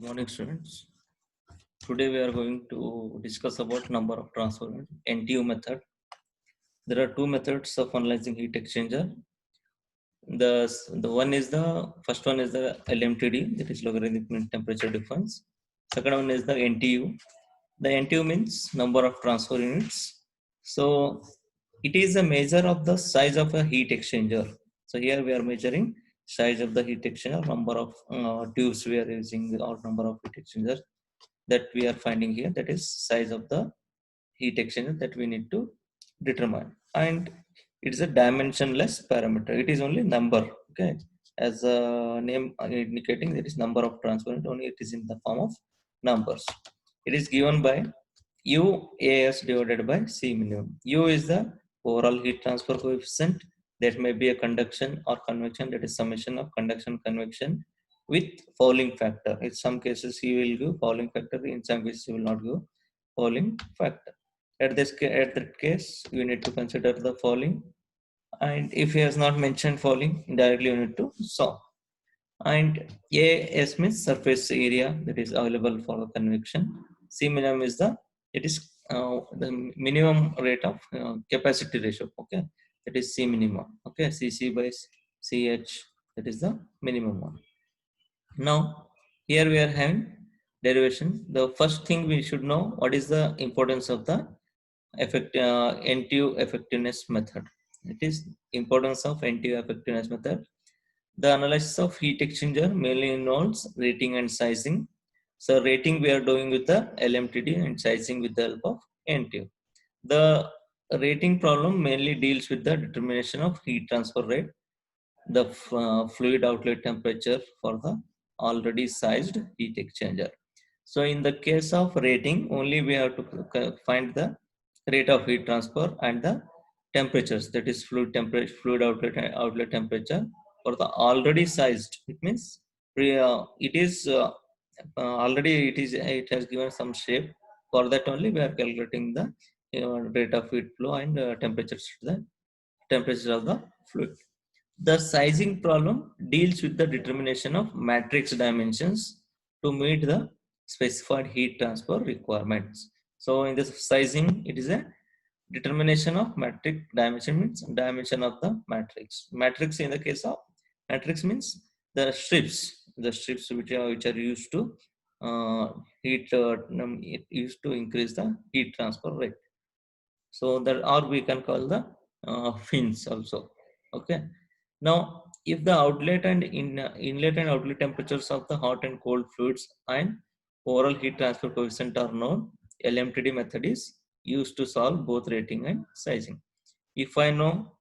Good morning, students. Today we are going to discuss about number of transfer unit, NTU method. There are two methods of analyzing heat exchanger. The one is the first one is the LMTD, that is logarithmic mean temperature difference. Second one is the NTU. The NTU means number of transfer units. So it is a measure of the size of a heat exchanger. So here we are measuring size of the heat exchanger, number of tubes we are using, or number of heat exchangers that we are finding here, that is size of the heat exchanger that we need to determine. And it is a dimensionless parameter, it is only number. Okay, as a name indicating, it is number of transfer unit, only it is in the form of numbers. It is given by U as divided by C minimum. U is the overall heat transfer coefficient, that may be a conduction or convection, that is summation of conduction convection with fouling factor. In some cases he will give fouling factor, in some cases he will not give fouling factor. At that case you need to consider the fouling, and if he has not mentioned fouling, directly you need to solve. And AS means surface area that is available for the convection. C minimum is the minimum rate of capacity ratio. Okay, that is C minimum. Okay, CC by CH, that is the minimum one. Now, here we are having derivation. The first thing we should know, what is the importance of the NTU effectiveness method. It is importance of NTU effectiveness method. The analysis of heat exchanger mainly involves rating and sizing. So rating we are doing with the LMTD and sizing with the help of NTU. The rating problem mainly deals with the determination of heat transfer rate, the fluid outlet temperature for the already sized heat exchanger. So in the case of rating, only we have to find the rate of heat transfer and the temperatures, that is fluid temperature, fluid outlet temperature for the already sized. It means it is already it has given some shape. For that only we are calculating the rate of heat flow and temperatures, the temperature of the fluid. The sizing problem deals with the determination of matrix dimensions to meet the specified heat transfer requirements. So in this sizing, it is a determination of matrix dimension, means dimension of the matrix. Matrix in the case of matrix means the strips which are used to used to increase the heat transfer rate. So that, or we can call the fins also. Okay. Now, if the outlet and inlet and outlet temperatures of the hot and cold fluids and overall heat transfer coefficient are known, LMTD method is used to solve both rating and sizing. If I know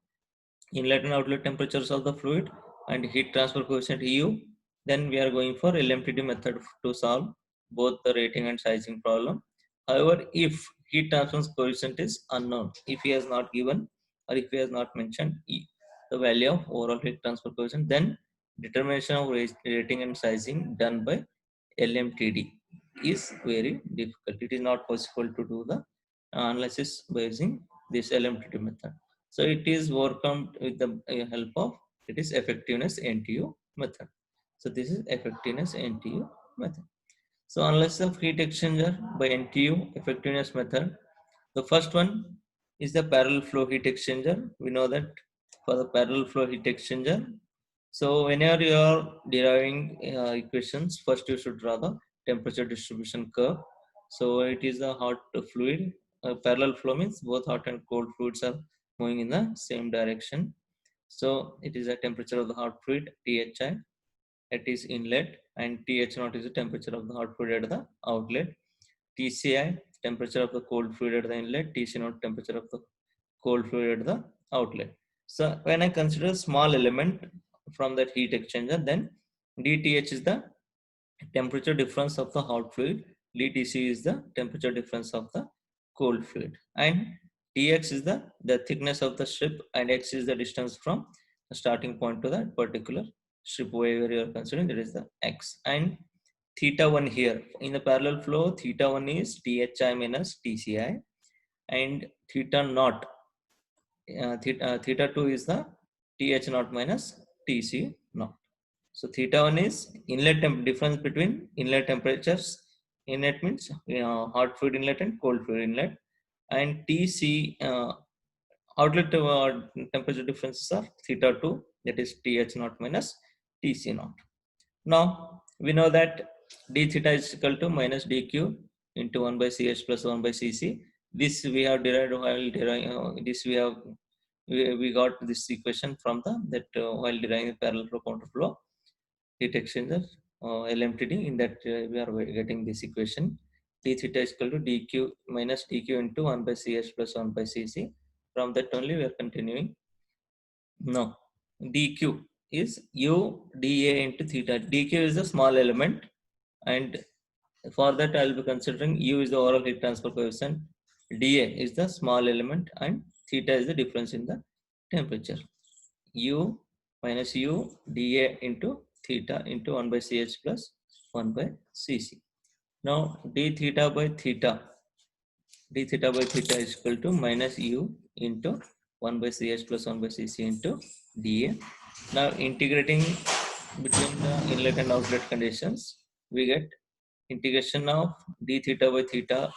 inlet and outlet temperatures of the fluid and heat transfer coefficient EU, then we are going for LMTD method to solve both the rating and sizing problem. However, if heat transfer coefficient is unknown, if he has not given or if he has not mentioned the value of overall heat transfer coefficient, then determination of rating and sizing done by LMTD is very difficult. It is not possible to do the analysis by using this LMTD method. So it is worked out with the help of, it is effectiveness NTU method. So this is effectiveness NTU method. So analysis of heat exchanger by NTU effectiveness method. The first one is the parallel flow heat exchanger. We know that for the parallel flow heat exchanger, so whenever you are deriving equations, first you should draw the temperature distribution curve. So it is a hot fluid. Parallel flow means both hot and cold fluids are moving in the same direction. So it is a temperature of the hot fluid, THI, it is inlet, and TH naught is the temperature of the hot fluid at the outlet. TCI, temperature of the cold fluid at the inlet, TC naught, temperature of the cold fluid at the outlet. So when I consider small element from that heat exchanger, then dTH is the temperature difference of the hot fluid, dTC is the temperature difference of the cold fluid, and Tx is the thickness of the strip, and x is the distance from the starting point to that particular strip wherever you are considering, that is the x. And theta 1 here in the parallel flow, theta 1 is THI minus TCI, and theta naught, theta 2 is the TH naught minus TC naught. So theta 1 is difference between inlet temperatures. Inlet means hot fluid inlet and cold fluid inlet. And Tc outlet temperature differences are theta 2, that is Th naught minus Tc naught. Now we know that d theta is equal to minus dq into 1 by Ch plus 1 by Cc. This we have derived while deriving this we got this equation from the while deriving parallel flow counter flow heat exchanger LMTD. In that we are getting this equation d theta is equal to dq minus dq into 1 by Ch plus 1 by Cc. From that only we are continuing. No, dq is u dA into theta. dq is a small element, and for that I will be considering u is the overall heat transfer coefficient, dA is the small element, and theta is the difference in the temperature. U minus u dA into theta into 1 by Ch plus 1 by Cc. Now d theta by theta is equal to minus u into 1 by Ch plus 1 by Cc into dA. Now integrating between the inlet and outlet conditions, we get integration of d theta by theta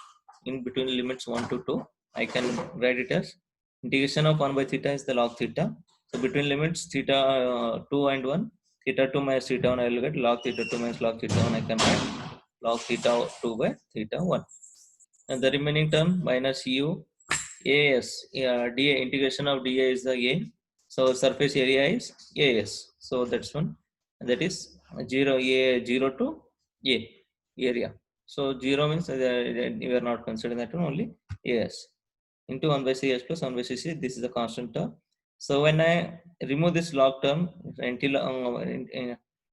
in between limits 1 to 2. I can write it as integration of 1 by theta is the log theta. So between limits theta 2 and 1, theta 2 minus theta 1, I will get log theta 2 minus log theta 1. I can write log theta 2 by theta 1. And the remaining term minus u as dA, integration of dA is the a, so surface area is as, so that's one, and that is 0 to a area. So 0 means we are not considering that one, only as into 1 by Ch plus 1 by Cc. This is the constant term. So when I remove this log term, until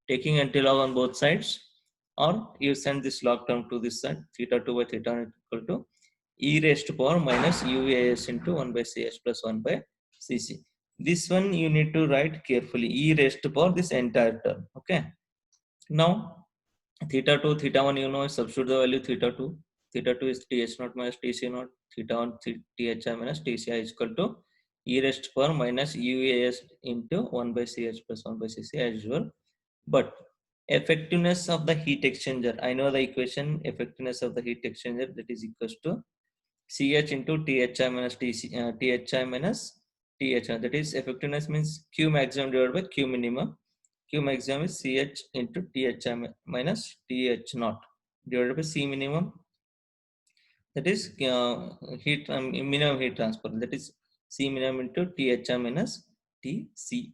taking until log on both sides, or you send this log term to this side, theta 2 by theta 1 equal to e raised to power minus uas into 1 by Ch plus 1 by Cc. This one you need to write carefully, e raised to power this entire term. Okay. Now theta 2, theta 1, you know, substitute the value theta 2. Theta 2 is Th naught minus Tc naught. Theta 1 Thi minus Tci is equal to e raised to power minus uas into 1 by Ch plus 1 by Cc as usual. But effectiveness of the heat exchanger, I know the equation, effectiveness of the heat exchanger, that is equals to Ch into Thi minus Thi minus Th. That is effectiveness means Q maximum divided by Q minimum. Q maximum is Ch into Thi minus Th naught divided by C minimum. That is heat minimum heat transfer. That is C minimum into Thi minus Tci.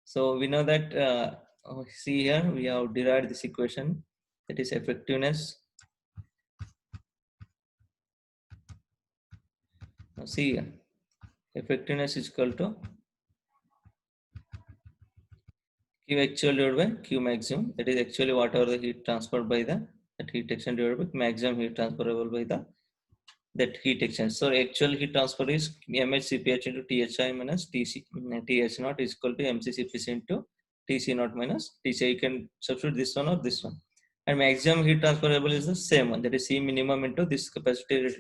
So we know that. See here, we have derived this equation. That is effectiveness. Now see here, effectiveness is equal to Q actual divided by Q maximum. That is actually whatever the heat transferred by that heat exchanger divided by maximum heat transferable by that heat exchanger. So actual heat transfer is mHCph into Thi minus Th naught is equal to mCCpc into Tc naught minus Tci. You can substitute this one or this one. And maximum heat transferable is the same one. That is C minimum into this capacity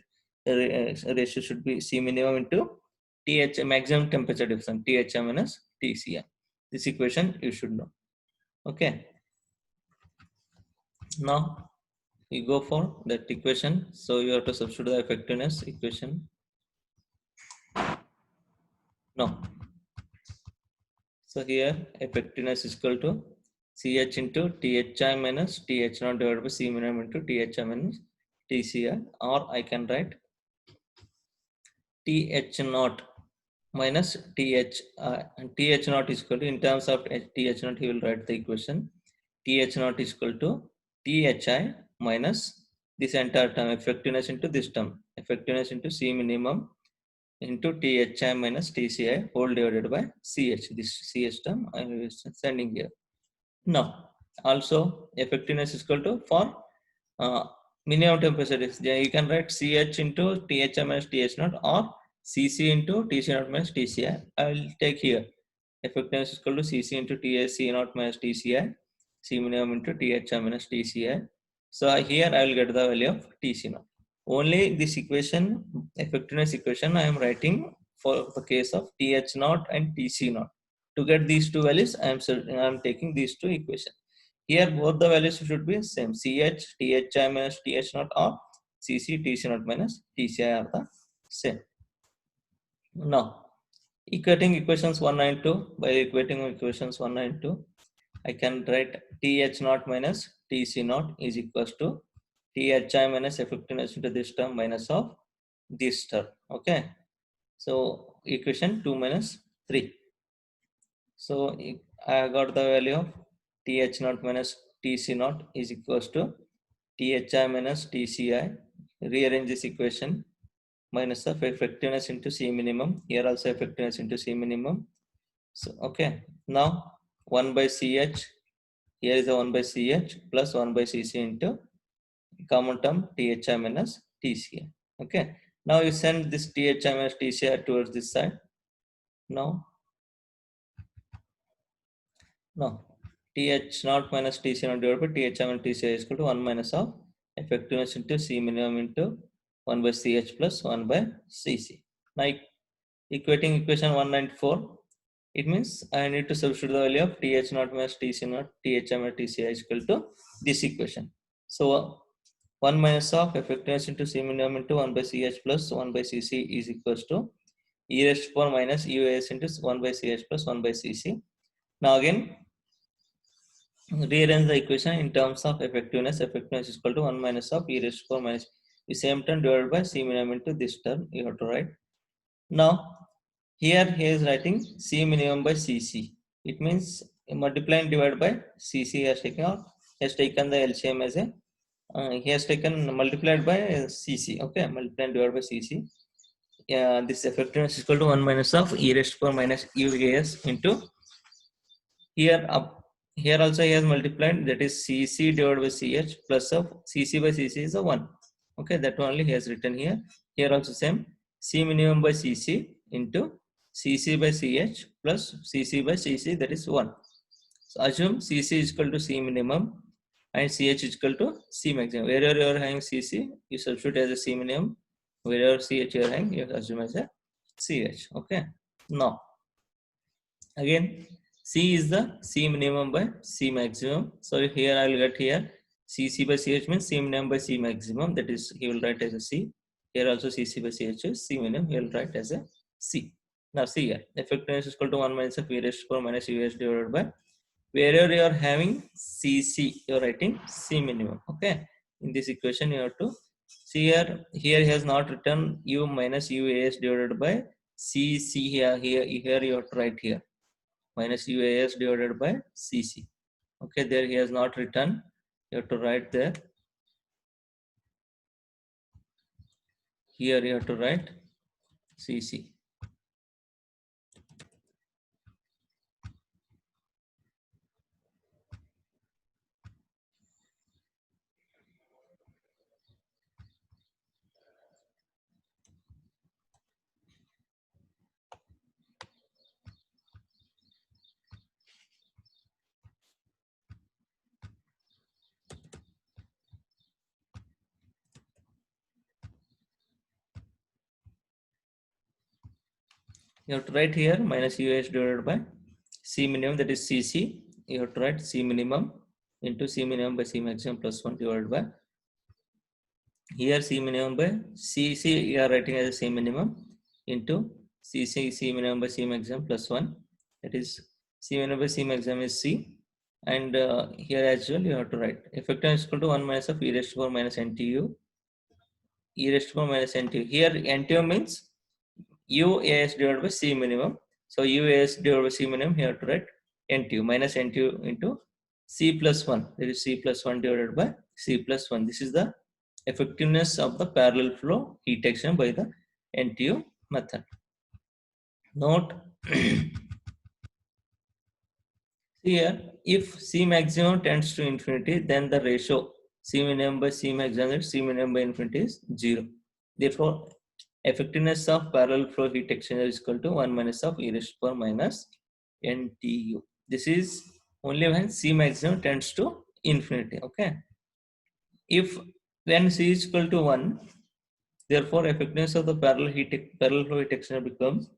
ratio should be C minimum into Th maximum temperature difference, Thi minus Tci. This equation you should know. Okay. Now you go for that equation. So you have to substitute the effectiveness equation. No. So here effectiveness is equal to Ch into Thi minus Th naught divided by C minimum into Thi minus Tci, or I can write Th naught minus Th and Th naught is equal to, in terms of Th naught, he will write the equation. Th naught is equal to Thi minus this entire term, effectiveness into this term, effectiveness into C minimum into Thi minus Tci whole divided by Ch. This Ch term I am sending here. Now also effectiveness is equal to, for minimum temperature is, you can write Ch into Thi minus Th naught, or Cc into Tc naught minus Tci. I will take here effectiveness is equal to Cc into Tc naught minus Tci, C minimum into Thi minus Tci. So here I will get the value of Tc naught. Only this equation, effectiveness equation, I am writing for the case of Th naught and Tc naught. To get these two values, I'm taking these two equations. Here both the values should be same. CH, THI minus TH naught, or CC, TC naught minus TCI are the same. Now, equating equations 1 and 2, by equating equations 1 and 2, I can write TH naught minus TC naught is equals to THI minus effectiveness into this term minus of this term. Okay. So equation 2 minus 3. So I got the value of TH naught minus TC naught is equals to THI minus TCI. Rearrange this equation. Minus of effectiveness into C minimum. Here also effectiveness into C minimum. So okay. Now 1 by CH. Here is a 1 by CH plus 1 by CC into common term THI minus TCI. Okay. Now you send this THI minus TCI towards this side. Now TH naught minus TC naught divided by THI minus TCI is equal to 1 minus of effectiveness into C minimum into 1 by CH plus 1 by CC. Now equating equation 194, it means I need to substitute the value of TH naught minus TC naught, THI minus TCI is equal to this equation. So 1 minus of effectiveness into C minimum into 1 by CH plus 1 by CC is equals to e raised to power minus UAS into 1 by CH plus 1 by CC. Now again, rearrange the equation in terms of effectiveness. Effectiveness is equal to 1 minus of e raised to power minus the same term divided by C minimum into this term. You have to write. Now here he is writing C minimum by CC. It means multiply and divide by CC has taken the LCM as a he has taken multiplied by CC. Okay, multiply and divide by CC. This effectiveness is equal to 1 minus of e raised to power minus UAS into here up. Here also he has multiplied, that is CC divided by CH plus of CC by CC is a 1. Okay, that only he has written here. Here also same, C minimum by CC into CC by CH plus CC by CC, that is 1. So assume CC is equal to C minimum and CH is equal to C maximum. Wherever you are having CC, you substitute as a C minimum. Wherever CH you are having, you assume as a CH. Okay. Now, again, C is the C minimum by C maximum. So here I will get here CC by CH means C minimum by C maximum. That is, he will write as a C. Here also CC by CH is C minimum. He will write as a C. Now see here, effectiveness is equal to 1 minus of e raised to power minus US divided by, wherever you are having CC, you are writing C minimum. Okay. In this equation, you have to see here. Here he has not written U minus UAS divided by CC here. Here you have to write here minus UAS divided by CC. Okay, there he has not written. You have to write there. Here you have to write CC. You have to write here minus UAS divided by C minimum, that is CC. You have to write C minimum into C minimum by C maximum plus 1 divided by, here C minimum by CC you are writing as a C minimum into CC C minimum by C maximum plus 1, that is C minimum by C maximum is C, and here as well you have to write effective is equal to 1 minus of e raised to power minus NTU, e raised to power minus NTU. Here NTU means UAS divided by C minimum. So UAS divided by C minimum, here to write NTU minus NTU into C plus 1. There is C plus 1 divided by C plus 1. This is the effectiveness of the parallel flow heat exchanger by the NTU method. Note here, if C maximum tends to infinity, then the ratio C minimum by C maximum, C minimum by infinity is 0. Therefore, effectiveness of parallel flow heat exchanger is equal to 1 minus of e raised to power minus NTU. This is only when C maximum tends to infinity. Okay. If when C is equal to 1, therefore effectiveness of the parallel flow heat exchanger becomes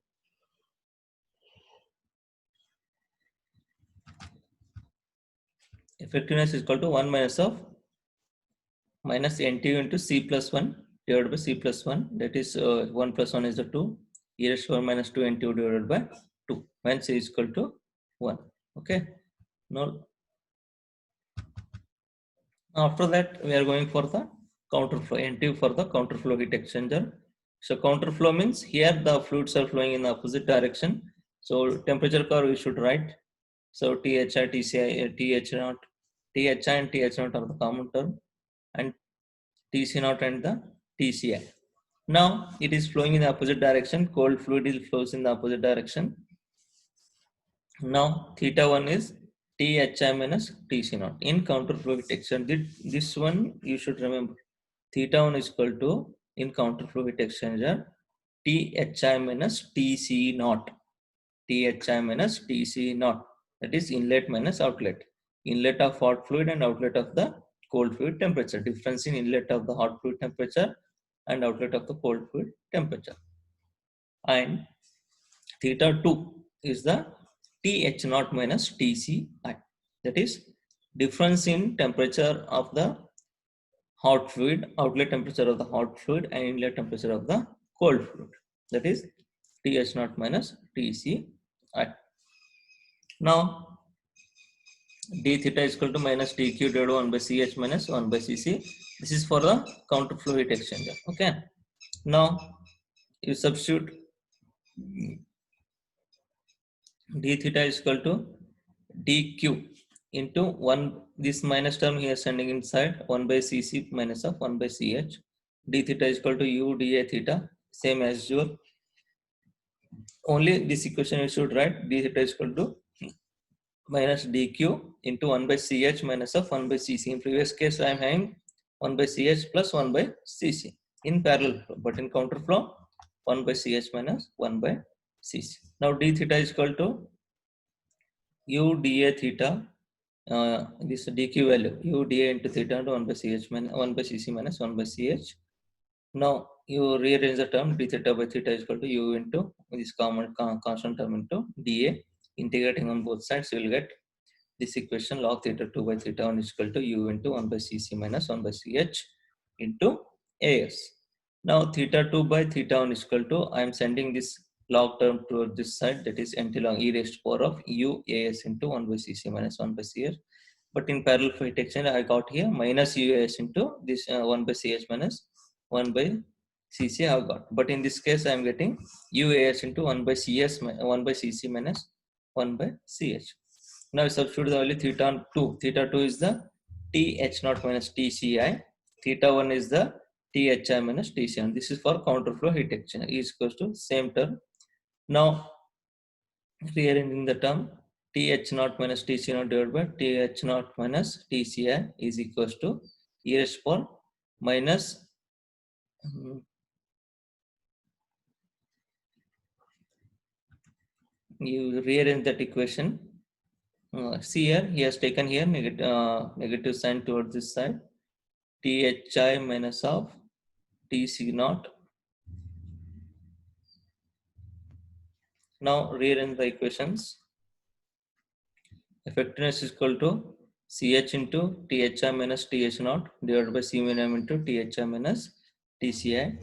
effectiveness is equal to 1 minus of minus NTU into C plus 1 divided by C plus 1. That is 1 plus 1 is the 2. E raised to 1 minus 2 NTU divided by 2. When C is equal to 1. Okay. Now, after that, we are going for the counterflow. NTU for the counterflow heat exchanger. So counterflow means here the fluids are flowing in the opposite direction. So temperature curve we should write. So THI, TCI, TH0, THI and TH0 are the common term, and TC0 and the TCI. Now it is flowing in the opposite direction. Cold fluid flows in the opposite direction. Now theta 1 is THI minus TC0 in counterflow heat exchanger. This one you should remember. Theta 1 is equal to in counterflow heat exchanger THI minus TC0. THI minus TC0. That is inlet minus outlet. Inlet of hot fluid and outlet of the cold fluid temperature. Difference in inlet of the hot fluid temperature and outlet of the cold fluid temperature. And theta 2 is the TH0 minus TCI. That is difference in temperature of the hot fluid, outlet temperature of the hot fluid and inlet temperature of the cold fluid. That is TH0 minus TCI. Now d theta is equal to minus dq divided 1 by ch minus 1 by cc. This is for the counterflow heat exchanger. Okay. Now you substitute d theta is equal to dq into 1, this minus term here sending inside 1 by cc minus of 1 by ch. D theta is equal to u dA theta, same as usual. Only this equation you should write. D theta is equal to minus dq into 1 by ch minus of 1 by cc. In previous case, I am having 1 by ch plus 1 by cc in parallel flow, but in counter flow, 1 by ch minus 1 by cc. Now d theta is equal to u dA theta, this dq value, u dA into theta into 1 by ch minus 1 by cc minus 1 by ch. Now you rearrange the term d theta by theta is equal to u into this common constant term into dA. Integrating on both sides, you will get this equation log theta 2 by theta 1 is equal to u into 1 by cc minus 1 by ch into as. Now theta 2 by theta 1 is equal to, I am sending this log term to this side, that is nt log e raised to power of u as into 1 by cc minus 1 by ch. But in parallel for heat exchanger, I got here minus u as into this 1 by ch minus 1 by cc I have got. But in this case, I am getting u as into 1 by cs 1 by cc minus 1 by ch. Now substitute the value theta 2. Theta 2 is the TH0 minus TCI. Theta 1 is the THI minus TCI. This is for counterflow heat exchanger. E is equals to same term. Now rearranging the term, TH0 minus TC0 divided by TH0 minus TCI is equals to E raised to power minus you rearrange that equation. See here, he has taken here negative sign towards this side. THI minus of TC0. Now rearrange the equations. Effectiveness is equal to CH into THI minus TH0 divided by C minimum into THI minus TCI.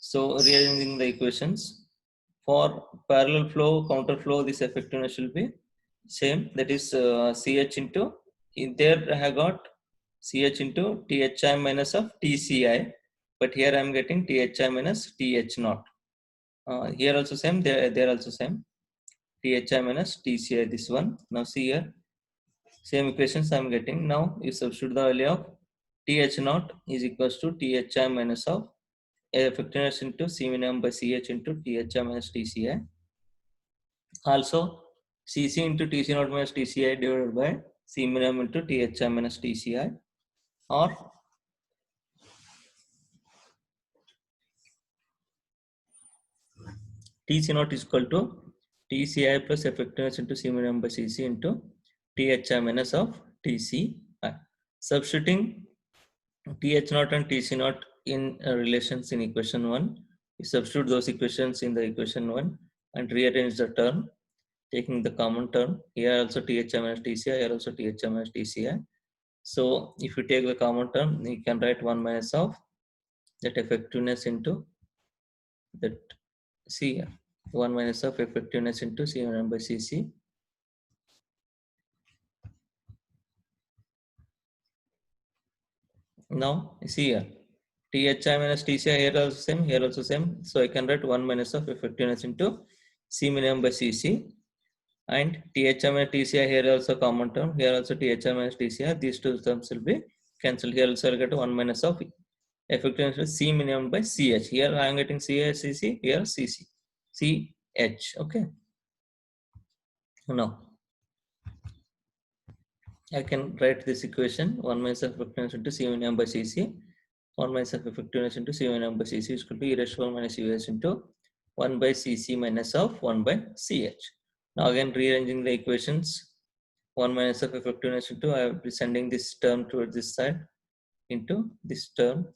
So rearranging the equations. For parallel flow, counter flow, this effectiveness will be same. That is CH into, in there I have got CH into THI minus of TCI. But here I am getting THI minus TH0. Here also same, there also same. THI minus TCI, this one. Now see here, same equations I am getting. Now you substitute the value of TH0 is equals to THI minus of effectiveness into C minimum by CH into THI minus TCI. Also CC into TC0 minus TCI divided by C minimum into THI minus TCI, or TC0 is equal to TCI plus effectiveness into C minimum by CC into THI minus of TCI. Substituting TH0 and TC0 in relations in equation 1, you substitute those equations in the equation 1 and rearrange the term, taking the common term. Here also THI minus TCI, here also THI minus TCI. So if you take the common term, you can write 1 minus of that effectiveness into that C here. 1 minus of effectiveness into C1 by Cc. Now see here, THI minus TCI here also same, here also same. So I can write 1 minus of effectiveness into C minimum by Cc, and THI minus TCI here also common term, here also THI minus TCI, these two terms will be cancelled. Here also I'll get 1 minus of effectiveness with C minimum by CH. Here I am getting CH, CC, here CC, CH. Okay. Now I can write this equation 1 minus of effectiveness into C minimum by CC. 1 minus of effectiveness into C minimum by CC is equal to e raised to 1 minus US into 1 by CC minus of 1 by CH. Now again rearranging the equations, 1 minus of effectiveness into, I will be sending this term towards this side into this term.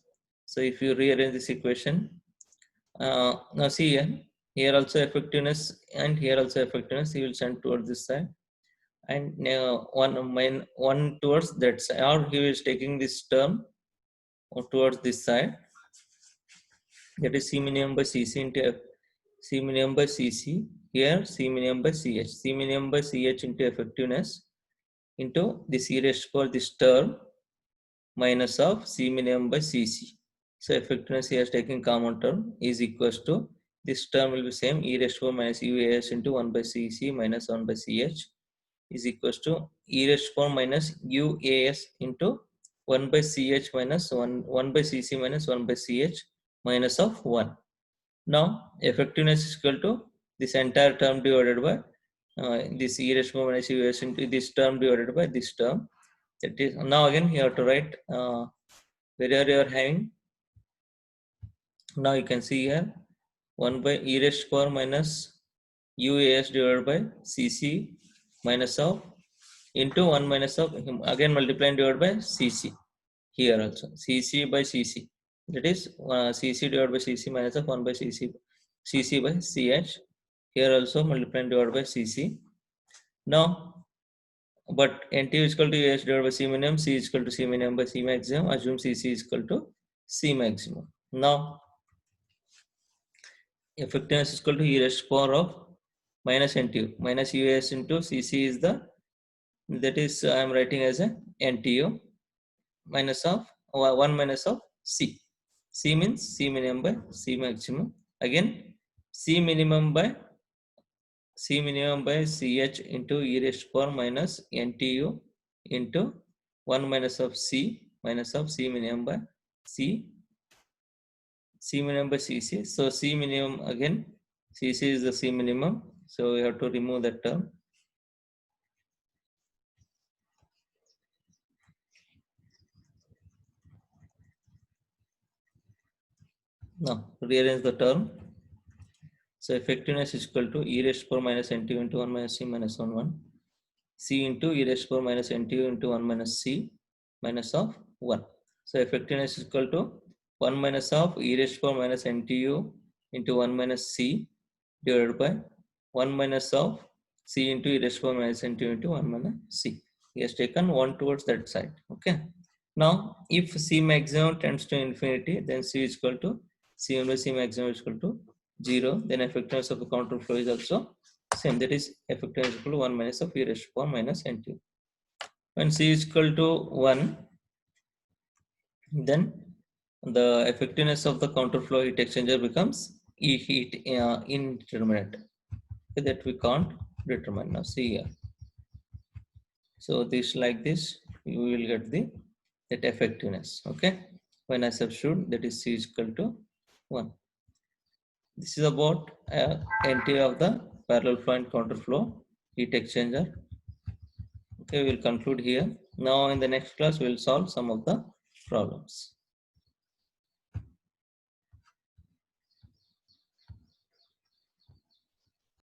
So if you rearrange this equation, now see here also effectiveness and here also effectiveness, you will send towards this side, and one towards that side, or he is taking this term towards this side, that is C minimum by Cc into C minimum by Cc, here C minimum by Ch, C minimum by Ch into effectiveness into this e raised for this term minus of C minimum by Cc. So effectiveness here is taking common term is equals to, this term will be same, e raised to minus UAS into 1 by Cc minus 1 by Ch is equals to e raised to minus UAS into 1 by Ch minus 1 by Cc minus 1 by Ch minus of 1. Now effectiveness is equal to this entire term divided by this e raised to minus UAS into this term divided by this term. That is, now again you have to write wherever you are having. Now you can see here 1 by e raised to power minus UAS divided by Cc minus of into 1 minus of, again multiplying divided by Cc, here also Cc by Cc, that is Cc divided by Cc minus of 1 by Cc, Cc by Ch, here also multiplying divided by Cc. Now but NT is equal to UAS divided by C minimum, C is equal to C minimum by C maximum, assume Cc is equal to C maximum. Now effectiveness is equal to e raised to power of minus NTU, minus UAS into Cc is the, that is I am writing as a NTU minus of 1 minus of C. C means C minimum by C maximum. Again C minimum by CH into e raised to power minus NTU into 1 minus of C minus of C minimum by C minimum by Cc. So C minimum, again Cc is the C minimum, so we have to remove that term. Now rearrange the term. So effectiveness is equal to e raised to power minus NTU into 1 minus C minus 1 C into e raised to power minus NTU into 1 minus C minus of 1. So effectiveness is equal to 1 minus of e raised to power minus NTU into 1 minus C divided by 1 minus of C into e raised to power minus NTU into 1 minus C. He has taken 1 towards that side. Okay. Now if C maximum tends to infinity, then C is equal to C by C maximum is equal to 0. Then effectiveness of the counter flow is also same, that is effectiveness is equal to 1 minus of e raised to power minus NTU. When C is equal to 1, then the effectiveness of the counter flow heat exchanger becomes E heat indeterminate. Okay, that we can't determine. Now see here. So this like this, you will get the that effectiveness. Okay, when I substitute, that is C is equal to 1. This is about NT of the parallel flow and counter flow heat exchanger. Okay, we will conclude here. Now in the next class, we will solve some of the problems.